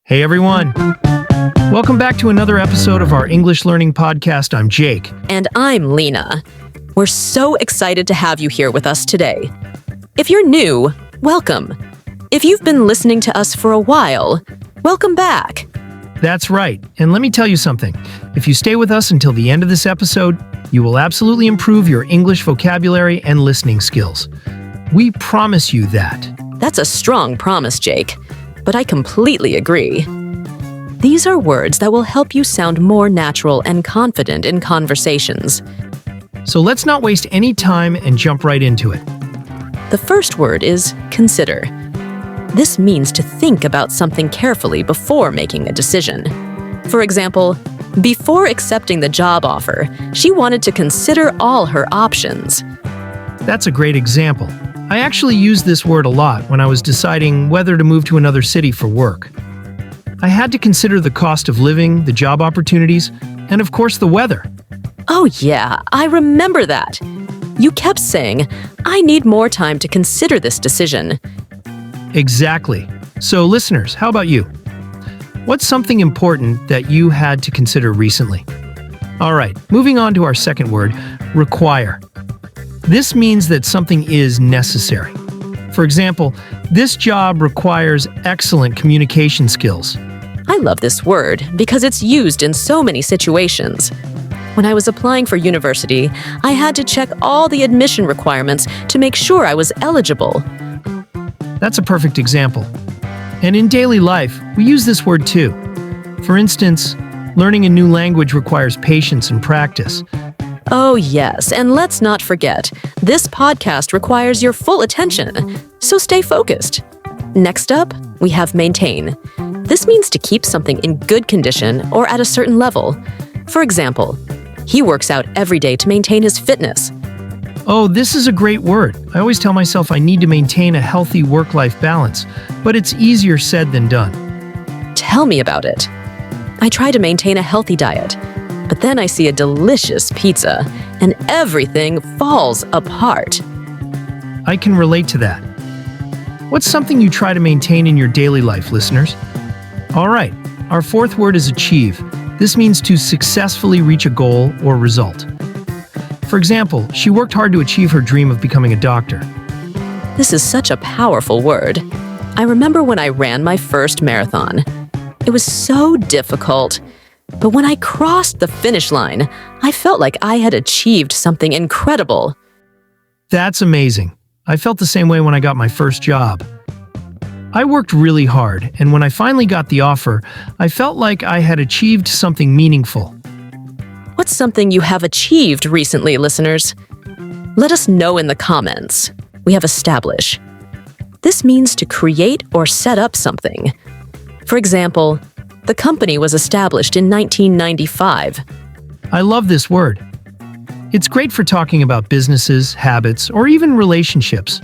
Hey everyone! Welcome back to another episode of our English learning podcast. I'm Jake. And I'm Lena. We're so excited to have you here with us today. If you're new, welcome. If you've been listening to us for a while, welcome back. That's right. And let me tell you something. If you stay with us until the end of this episode, you will absolutely improve your English vocabulary and listening skills. We promise you that. That's a strong promise, Jake. But I completely agree. These are words that will help you sound more natural and confident in conversations. So let's not waste any time and jump right into it. The first word is consider. This means to think about something carefully before making a decision. For example, before accepting the job offer, she wanted to consider all her options. That's a great example. I actually used this word a lot when I was deciding whether to move to another city for work. I had to consider the cost of living, the job opportunities, and of course the weather. Oh yeah, I remember that. You kept saying, I need more time to consider this decision. Exactly. So listeners, how about you? What's something important that you had to consider recently? All right, moving on to our second word, require. This means that something is necessary. For example, this job requires excellent communication skills. I love this word because it's used in so many situations. When I was applying for university, I had to check all the admission requirements to make sure I was eligible. That's a perfect example. And in daily life, we use this word too. For instance, learning a new language requires patience and practice. Oh yes, and let's not forget, this podcast requires your full attention, so stay focused. Next up, we have maintain. This means to keep something in good condition or at a certain level. For example, he works out every day to maintain his fitness. Oh, this is a great word. I always tell myself I need to maintain a healthy work-life balance, but it's easier said than done. Tell me about it. I try to maintain a healthy diet, but then I see a delicious pizza, and everything falls apart. I can relate to that. What's something you try to maintain in your daily life, listeners? All right, our fourth word is achieve. This means to successfully reach a goal or result. For example, she worked hard to achieve her dream of becoming a doctor. This is such a powerful word. I remember when I ran my first marathon. It was so difficult. But when I crossed the finish line, I felt like I had achieved something incredible. That's amazing. I felt the same way when I got my first job. I worked really hard, and when I finally got the offer, I felt like I had achieved something meaningful. What's something you have achieved recently, listeners? Let us know in the comments. We have establish. This means to create or set up something. For example, the company was established in 1995. I love this word. It's great for talking about businesses, habits, or even relationships.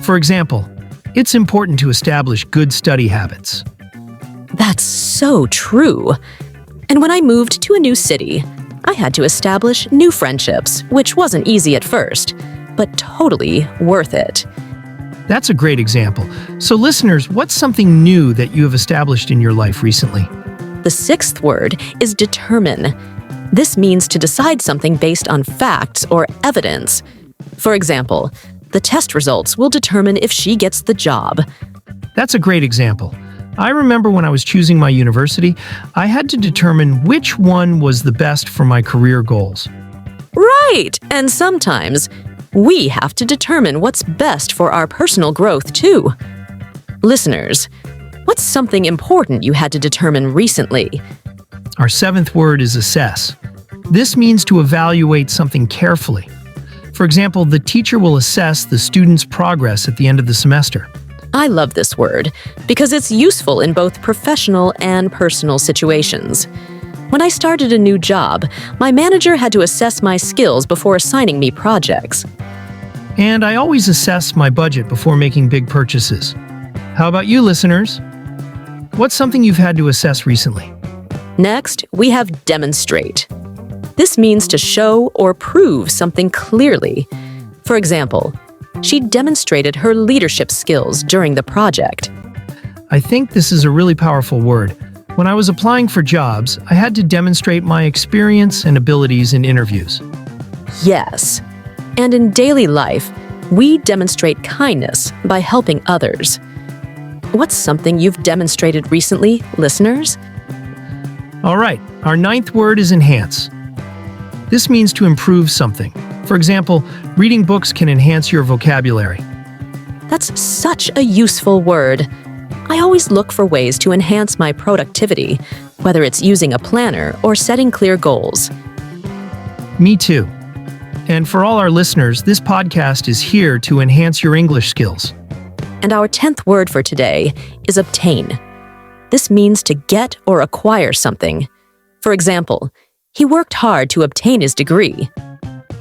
For example, it's important to establish good study habits. That's so true. And when I moved to a new city, I had to establish new friendships, which wasn't easy at first, but totally worth it. That's a great example. So listeners, what's something new that you have established in your life recently? The sixth word is determine. This means to decide something based on facts or evidence. For example, the test results will determine if she gets the job. That's a great example. I remember when I was choosing my university, I had to determine which one was the best for my career goals. Right! And sometimes, we have to determine what's best for our personal growth, too. Listeners, what's something important you had to determine recently? Our seventh word is assess. This means to evaluate something carefully. For example, the teacher will assess the student's progress at the end of the semester. I love this word because it's useful in both professional and personal situations. When I started a new job, my manager had to assess my skills before assigning me projects. And I always assess my budget before making big purchases. How about you, listeners? What's something you've had to assess recently? Next, we have demonstrate. This means to show or prove something clearly. For example, she demonstrated her leadership skills during the project. I think this is a really powerful word. When I was applying for jobs, I had to demonstrate my experience and abilities in interviews. Yes. And in daily life, we demonstrate kindness by helping others. What's something you've demonstrated recently, listeners? All right, our ninth word is enhance. This means to improve something. For example, reading books can enhance your vocabulary. That's such a useful word. I always look for ways to enhance my productivity, whether it's using a planner or setting clear goals. Me too. And for all our listeners, this podcast is here to enhance your English skills. And our 10th word for today is obtain. This means to get or acquire something. For example, he worked hard to obtain his degree.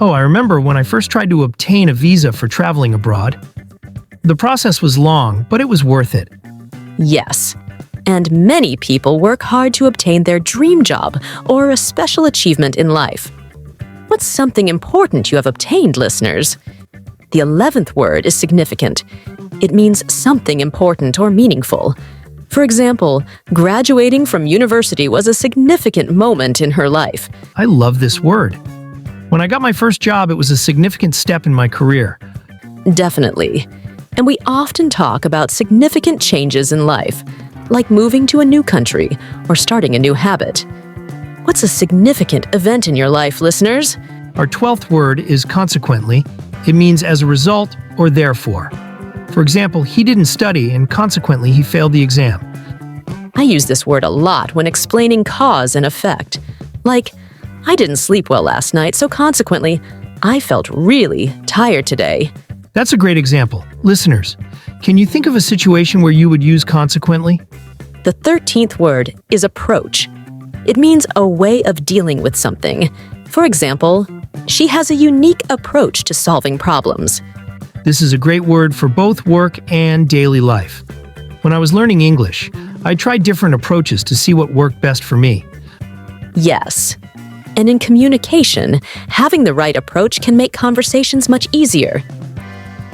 Oh, I remember when I first tried to obtain a visa for traveling abroad. The process was long, but it was worth it. Yes. And many people work hard to obtain their dream job or a special achievement in life. What's something important you have obtained, listeners? The 11th word is significant. It means something important or meaningful. For example, graduating from university was a significant moment in her life. I love this word. When I got my first job, it was a significant step in my career. Definitely. And we often talk about significant changes in life, like moving to a new country or starting a new habit. What's a significant event in your life, listeners? Our 12th word is consequently. It means as a result or therefore. For example, he didn't study and consequently he failed the exam. I use this word a lot when explaining cause and effect. Like, I didn't sleep well last night, so consequently, I felt really tired today. That's a great example. Listeners, can you think of a situation where you would use consequently? The 13th word is approach. It means a way of dealing with something. For example, she has a unique approach to solving problems. This is a great word for both work and daily life. When I was learning English, I tried different approaches to see what worked best for me. Yes. And in communication, having the right approach can make conversations much easier.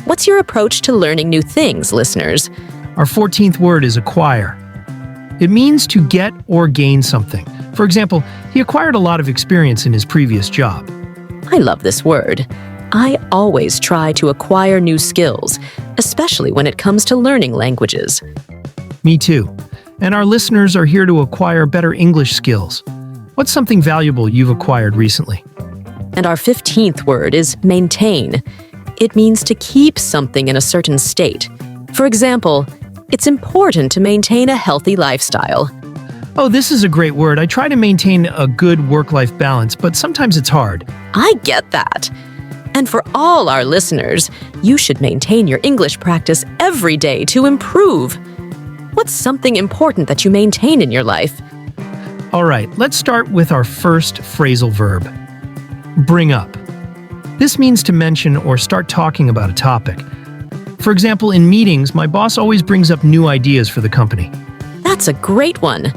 What's your approach to learning new things, listeners? Our 14th word is acquire. It means to get or gain something. For example, he acquired a lot of experience in his previous job. I love this word. I always try to acquire new skills, especially when it comes to learning languages. Me too. And our listeners are here to acquire better English skills. What's something valuable you've acquired recently? And our 15th word is maintain. It means to keep something in a certain state. For example, it's important to maintain a healthy lifestyle. Oh, this is a great word. I try to maintain a good work-life balance, but sometimes it's hard. I get that. And for all our listeners, you should maintain your English practice every day to improve. What's something important that you maintain in your life? All right, let's start with our first phrasal verb. Bring up. This means to mention or start talking about a topic. For example, in meetings, my boss always brings up new ideas for the company. That's a great one.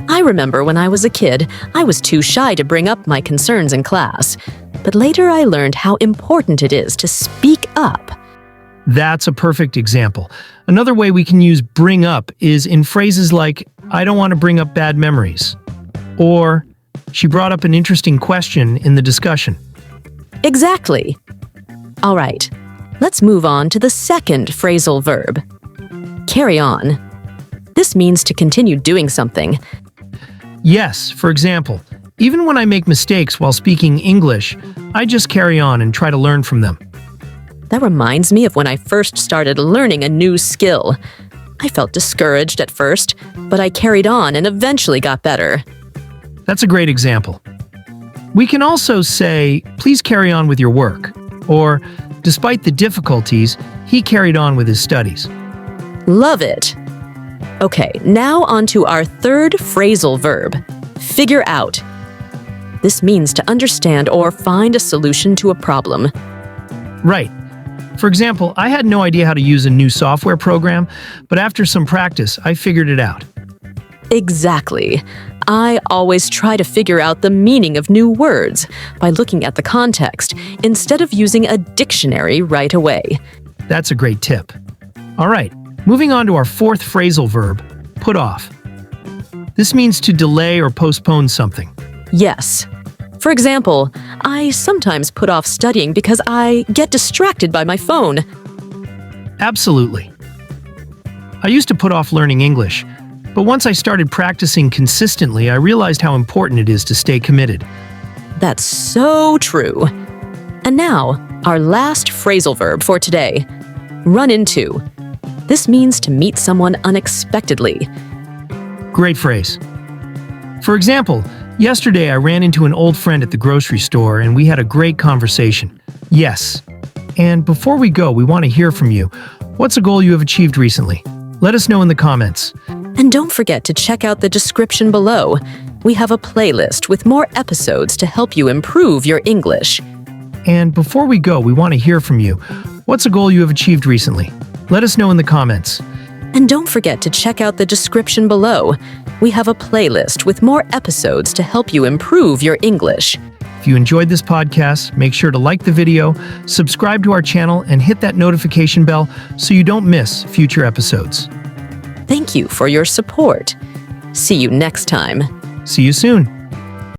I remember when I was a kid, I was too shy to bring up my concerns in class. But later I learned how important it is to speak up. That's a perfect example. Another way we can use bring up is in phrases like, I don't want to bring up bad memories. Or, she brought up an interesting question in the discussion. Exactly. All right, let's move on to the second phrasal verb. Carry on. This means to continue doing something. Yes, for example, even when I make mistakes while speaking English, I just carry on and try to learn from them. That reminds me of when I first started learning a new skill. I felt discouraged at first, but I carried on and eventually got better. That's a great example. We can also say, please carry on with your work, or, despite the difficulties, he carried on with his studies. Love it. Okay, now on to our third phrasal verb, figure out. This means to understand or find a solution to a problem. Right. For example, I had no idea how to use a new software program, but after some practice, I figured it out. Exactly. I always try to figure out the meaning of new words by looking at the context instead of using a dictionary right away. That's a great tip. All right, Moving on to our fourth phrasal verb, put off. This means to delay or postpone something. Yes. For example, I sometimes put off studying because I get distracted by my phone. Absolutely. I used to put off learning English, but once I started practicing consistently, I realized how important it is to stay committed. That's so true. And now, our last phrasal verb for today, run into. This means to meet someone unexpectedly. Great phrase. For example, yesterday I ran into an old friend at the grocery store and we had a great conversation. Yes. And before we go, we want to hear from you. What's a goal you have achieved recently? Let us know in the comments. And don't forget to check out the description below. We have a playlist with more episodes to help you improve your English. And before we go, we want to hear from you. What's a goal you have achieved recently? Let us know in the comments. And don't forget to check out the description below. We have a playlist with more episodes to help you improve your English. If you enjoyed this podcast, make sure to like the video, subscribe to our channel, and hit that notification bell so you don't miss future episodes. Thank you for your support. See you next time. See you soon.